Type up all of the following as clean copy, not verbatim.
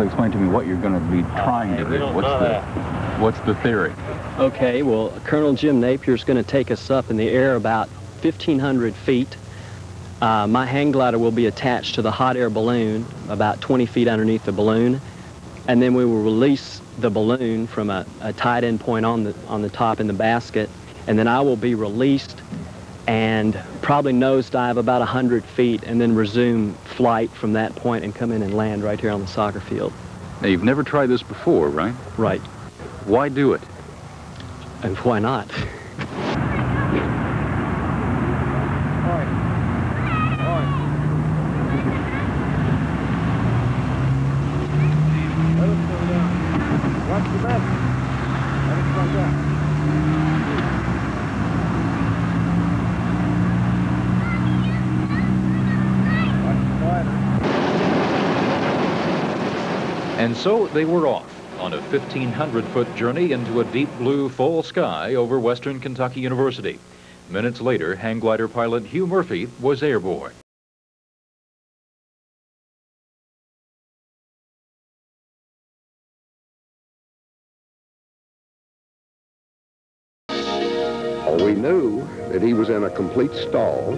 Explain to me what you're going to be trying to do. What's the theory? Okay, well, Colonel Jim Napier is going to take us up in the air about 1,500 feet. My hang glider will be attached to the hot air balloon about 20 feet underneath the balloon, and then we will release the balloon from a tight end point on the top in the basket, and then I will be released and probably nosedive about 100 feet and then resume flight from that point and come in and land right here on the soccer field. Now, you've never tried this before, right? Right. Why do it? And why not? Watch the back. Let it come down. And so they were off on a 1,500-foot journey into a deep blue fall sky over Western Kentucky University. Minutes later, hang glider pilot Hugh Murphy was airborne. We knew that he was in a complete stall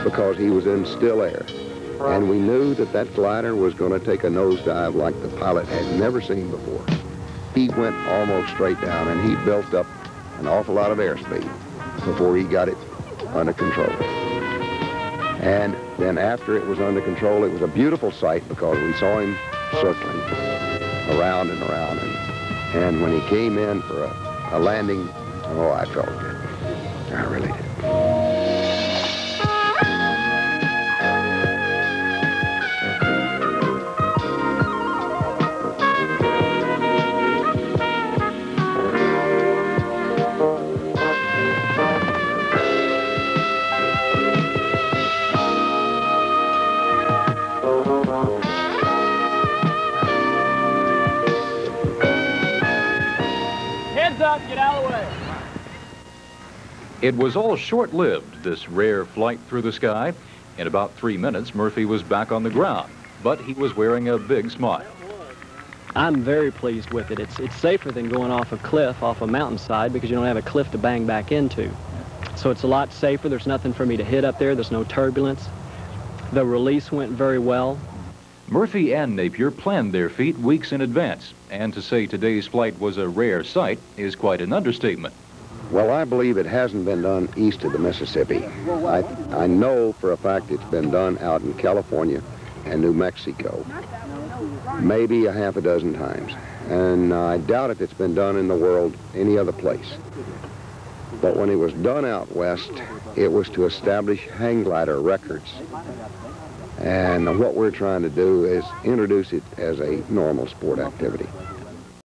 because he was in still air. And we knew that that glider was going to take a nosedive like the pilot had never seen before. He went almost straight down, and he built up an awful lot of airspeed before he got it under control. And then after it was under control, it was a beautiful sight because we saw him circling around and around. And when he came in for a landing, oh, I felt good. I really did. Heads up, get out of the way. It was all short-lived, this rare flight through the sky. In about 3 minutes, Murphy was back on the ground, but he was wearing a big smile. I'm very pleased with it. It's safer than going off a cliff, off a mountainside, because you don't have a cliff to bang back into. So it's a lot safer. There's nothing for me to hit up there. There's no turbulence. The release went very well. Murphy and Napier planned their feat weeks in advance, and to say today's flight was a rare sight is quite an understatement. Well, I believe it hasn't been done east of the Mississippi. I know for a fact it's been done out in California and New Mexico, maybe a half a dozen times. And I doubt if it's been done in the world any other place. But when it was done out west, it was to establish hang glider records. And what we're trying to do is introduce it as a normal sport activity.